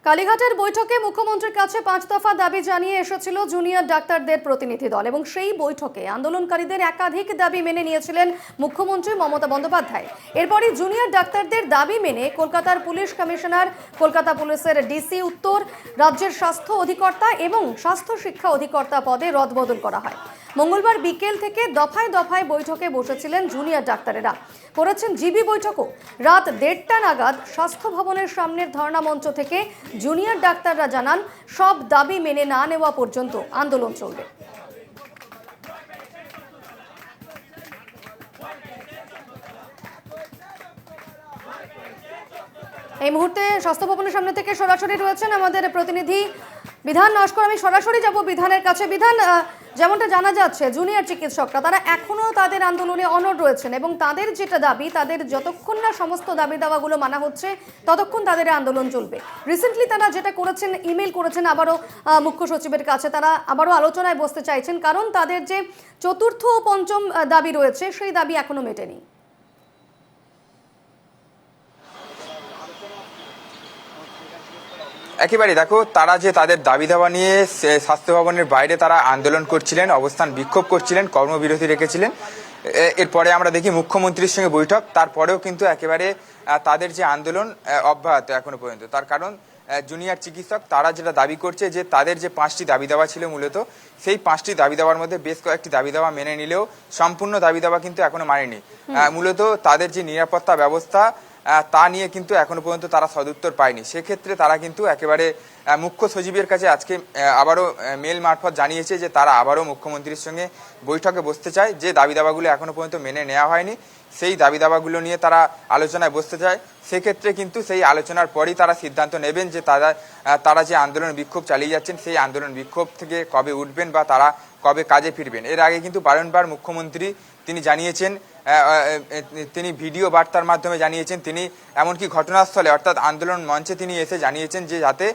কালীঘাটের বৈঠকে মুখ্যমন্ত্রীর কাছে 5 দফা দাবি জানিয়ে এসেছিল জুনিয়র ডাক্তারদের প্রতিনিধি দল এবং সেই বৈঠকে আন্দোলনকারীদের একাধিক দাবি মেনে নিয়েছিলেন মুখ্যমন্ত্রী মমতা বন্দ্যোপাধ্যায়। এরপরই জুনিয়র ডাক্তারদের দাবি মেনে কলকাতার পুলিশ কমিশনার, কলকাতা পুলিশের ডিসি উত্তর, রাজ্যের স্বাস্থ্য অধিকর্তা এবং স্বাস্থ্য শিক্ষা অধিকর্তা পদে রদবদল করা হয়। মঙ্গলবার বিকেল থেকে দফায় দফায় বৈঠকে বসেছিলেন জুনিয়র ডাক্তারেরা, করেছেন জিবি বৈঠকও। রাত 1:30 নাগাদ স্বাস্থ্য ভবনের সামনের ধর্ণা মঞ্চ থেকে জুনিয়র ডাক্তাররা জানান, সব দাবি মেনে না নেওয়া পর্যন্ত আন্দোলন চলবে। এই মুহূর্তে স্বাস্থ্য ভবনের সামনে থেকে সরাসরি রয়েছেন আমাদের প্রতিনিধি বিধান নস্কর। আমি সরাসরি যাব বিধানের কাছে। বিধান, যেমনটা জানা যাচ্ছে জুনিয়র চিকিৎসকরা তারা এখনো তাদের আন্দোলনে অনড় রয়েছেন এবং তাদের যেটা দাবি, তাদের যতক্ষণ না সমস্ত দাবি দাওয়াগুলো মানা হচ্ছে ততক্ষণ তাদের আন্দোলন চলবে। রিসেন্টলি তারা যেটা করেছেন, ইমেল করেছেন আবারও মুখ্য সচিবের কাছে, তারা আবারও আলোচনায় বসতে চাইছেন, কারণ তাদের যে চতুর্থ ও পঞ্চম দাবি রয়েছে সেই দাবি এখনো মেটেনি। একেবারে দেখো, তারা যে তাদের দাবি দাওয়া নিয়ে স্বাস্থ্য ভবনের বাইরে তারা আন্দোলন করছিলেন, অবস্থান বিক্ষোভ করছিলেন, কর্মবিরতি রেখেছিলেন। এরপরে আমরা দেখি মুখ্যমন্ত্রীর সঙ্গে বৈঠক, তারপরেও কিন্তু একেবারে তাদের যে আন্দোলন অব্যাহত এখনো পর্যন্ত। তার কারণ জুনিয়র চিকিৎসক তারা যেটা দাবি করছে যে তাদের যে 5টি দাবি দাওয়া ছিল, মূলত সেই 5টি দাবি দাওয়ার মধ্যে বেশ কয়েকটি দাবি দাওয়া মেনে নিলেও সম্পূর্ণ দাবি দাওয়া কিন্তু এখনো মানেনি। মূলত তাদের যে নিরাপত্তা ব্যবস্থা তা নিয়ে কিন্তু এখনো পর্যন্ত তারা সদুত্তর পায়নি। সেক্ষেত্রে তারা কিন্তু একেবারে মুখ্য সচিবের কাছে আজকে আবারও মেল মারফত জানিয়েছে যে তারা আবারও মুখ্যমন্ত্রীর সঙ্গে বৈঠকে বসতে চায়। যে দাবি দাবাগুলো এখনো পর্যন্ত মেনে নেওয়া হয়নি সেই দাবি দাবাগুলো নিয়ে তারা আলোচনায় বসতে চায়। সেক্ষেত্রে কিন্তু সেই আলোচনার পরই তারা সিদ্ধান্ত নেবেন যে তারা যে আন্দোলন বিক্ষোভ চালিয়ে যাচ্ছেন সেই আন্দোলন বিক্ষোভ থেকে কবে উঠবেন বা তারা কবে কাজে ফিরবেন। এর আগে কিন্তু বারংবার মুখ্যমন্ত্রী তিনি জানিয়েছেন, তিনি ভিডিও বার্তার মাধ্যমে জানিয়েছেন, তিনি এমনকি ঘটনাস্থলে অর্থাৎ আন্দোলন মঞ্চে তিনি এসে জানিয়েছেন যে যাতে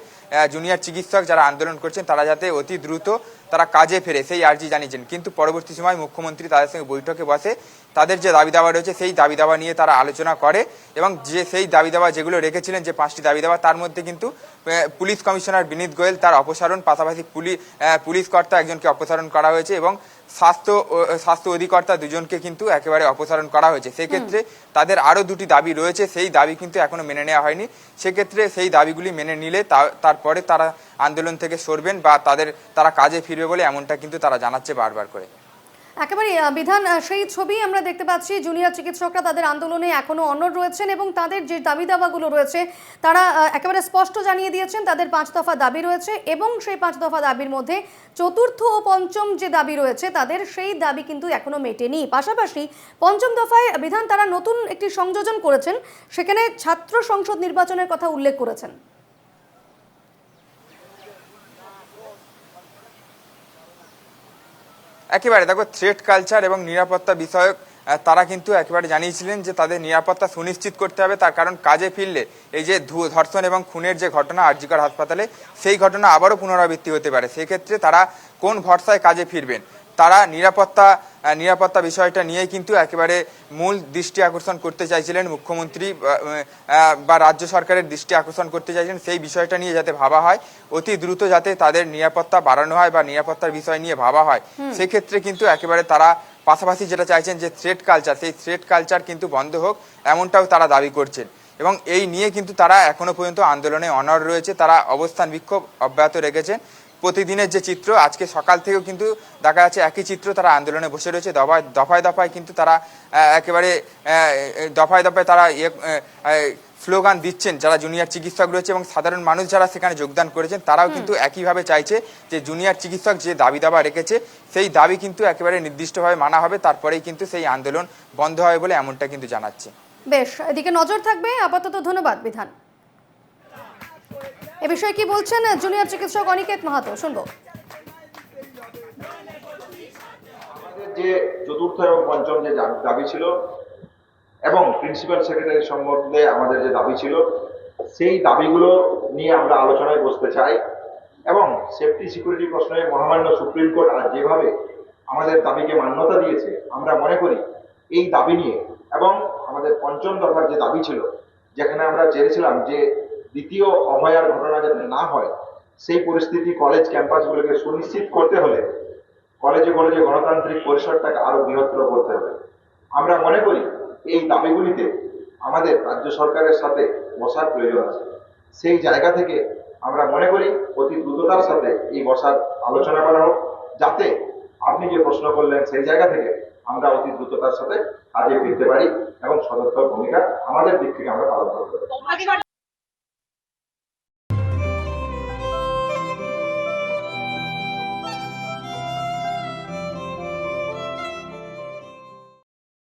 জুনিয়র চিকিৎসক যারা আন্দোলন করছেন তারা যাতে অতি দ্রুত তারা কাজে ফেরে সেই আর্জি জানিয়েছেন। কিন্তু পরবর্তী সময় মুখ্যমন্ত্রী তাদের সঙ্গে বৈঠকে বসে তাদের যে দাবি দাওয়া রয়েছে সেই দাবি দাওয়া নিয়ে তারা আলোচনা করে এবং যে সেই দাবি দাওয়া যেগুলো রেখেছিলেন, যে 5টি দাবি দাওয়া, তার মধ্যে কিন্তু পুলিশ কমিশনার বিনীত গোয়েল তার অপসারণ, পাশাপাশি পুলিশ কর্তা একজনকে অপসারণ করা হয়েছে এবং স্বাস্থ্য অধিকর্তা দুজনকে কিন্তু একেবারে অপসারণ করা হয়েছে। সেক্ষেত্রে তাদের আরও 2টি দাবি রয়েছে, সেই দাবি কিন্তু এখনো মেনে নেওয়া হয়নি। সেক্ষেত্রে সেই দাবিগুলি মেনে নিলে তারপরে তারা আন্দোলন থেকে সরবেন বা তারা কাজে ফিরবে বলে এমনটা কিন্তু তারা জানাচ্ছে বারবার করে। একেবারে বিধান, সেই ছবি আমরা দেখতে পাচ্ছি। জুনিয়র চিকিৎসকরা তাদের আন্দোলনে এখনো অনড় রয়েছেন এবং তাদের যে দাবি দাবাগুলো রয়েছে তারা একেবারে স্পষ্ট জানিয়ে দিয়েছেন তাদের 5 দফা দাবি রয়েছে এবং সেই 5 দফা দাবির মধ্যে চতুর্থ ও পঞ্চম যে দাবি রয়েছে তাদের সেই দাবি কিন্তু এখনো মেটেনি। পাশাপাশি পঞ্চম দফায় বিধান তারা নতুন একটি সংযোজন করেছেন, সেখানে ছাত্র সংসদ নির্বাচনের কথা উল্লেখ করেছেন। একেবারে দেখো, থ্রেট কালচার এবং নিরাপত্তা বিষয়ক তারা কিন্তু একেবারে জানিয়েছিলেন যে তাদের নিরাপত্তা সুনিশ্চিত করতে হবে। তার কারণ কাজে ফিরলে এই যে ধর্ষণ এবং খুনের যে ঘটনা আরজিকর হাসপাতালে, সেই ঘটনা আবারও পুনরাবৃত্তি হতে পারে। সেক্ষেত্রে তারা কোন ভরসায় কাজে ফিরবেন, তারা নিরাপত্তা বিষয়টা নিয়ে কিন্তু একেবারে মূল দৃষ্টি আকর্ষণ করতে চাইছিলেন মুখ্যমন্ত্রী বা রাজ্য সরকারের দৃষ্টি আকর্ষণ করতে চাইছিলেন। সেই বিষয়টা নিয়ে যাতে ভাবা হয়, অতি দ্রুত যাতে তাদের নিরাপত্তা বাড়ানো হয় বা নিরাপত্তার বিষয় নিয়ে ভাবা হয়। সেক্ষেত্রে কিন্তু একেবারে তারা পাশাপাশি যেটা চাইছেন যে থ্রেট কালচার, সেই থ্রেট কালচার কিন্তু বন্ধ হোক, এমনটাও তারা দাবি করছেন এবং এই নিয়ে কিন্তু তারা এখনো পর্যন্ত আন্দোলনে অনড় রয়েছে। তারা অবস্থান বিক্ষোভ অব্যাহত রেখেছেন। প্রতিদিনের যে চিত্র, আজকে সকাল থেকেও কিন্তু দেখা যাচ্ছে একই চিত্র, তারা আন্দোলনে বসে রয়েছে। দফায় দফায় কিন্তু তারা একেবারে দফায় দফায় তারা স্লোগান দিচ্ছেন যারা জুনিয়র চিকিৎসক রয়েছে এবং সাধারণ মানুষ যারা সেখানে যোগদান করেছেন তারাও কিন্তু একইভাবে চাইছে যে জুনিয়র চিকিৎসক যে দাবি দাবা রেখেছে সেই দাবি কিন্তু একেবারে নির্দিষ্টভাবে মানা হবে, তারপরেই কিন্তু সেই আন্দোলন বন্ধ হবে বলে এমনটা কিন্তু জানাচ্ছে। বেশ, এদিকে নজর থাকবে। আপাতত ধন্যবাদ বিধান। এ বিষয়ে কি বলছেন জুনিয়র চিকিৎসক অনিকেত মাহাতো, শুনবো। আমাদের যে চতুর্থ এবং পঞ্চম যে দাবি ছিল এবং প্রিন্সিপাল সেক্রেটারি সম্বন্ধে আমাদের যে দাবি ছিল, সেই দাবিগুলো নিয়ে আমরা আলোচনায় বসতে চাই এবং সেফটি সিকিউরিটি প্রশ্নে মহামান্য সুপ্রিম কোর্ট আজ যেভাবে আমাদের দাবিকে মান্যতা দিয়েছে, আমরা মনে করি এই দাবি নিয়ে এবং আমাদের পঞ্চম দফার যে দাবি ছিল, যেখানে আমরা চেয়েছিলাম যে দ্বিতীয় অভয়ার ঘটনা যাতে না হয়, সেই পরিস্থিতি কলেজ ক্যাম্পাসগুলোকে সুনিশ্চিত করতে হলে কলেজে কলেজে গণতান্ত্রিক পরিসরটাকে আরো বৃহত্তর করতে হবে। আমরা মনে করি এই দাবিগুলিতে আমাদের রাজ্য সরকারের সাথে বসার প্রয়োজন আছে। সেই জায়গা থেকে আমরা মনে করি অতি দ্রুততার সাথে এই বসার আলোচনা করা হোক, যাতে আপনি যে প্রশ্ন করলেন সেই জায়গা থেকে আমরা অতি দ্রুততার সাথে কাজে ফিরতে পারি এবং সদর্থক ভূমিকা আমাদের দিক থেকে আমরা পালন করতে পারি।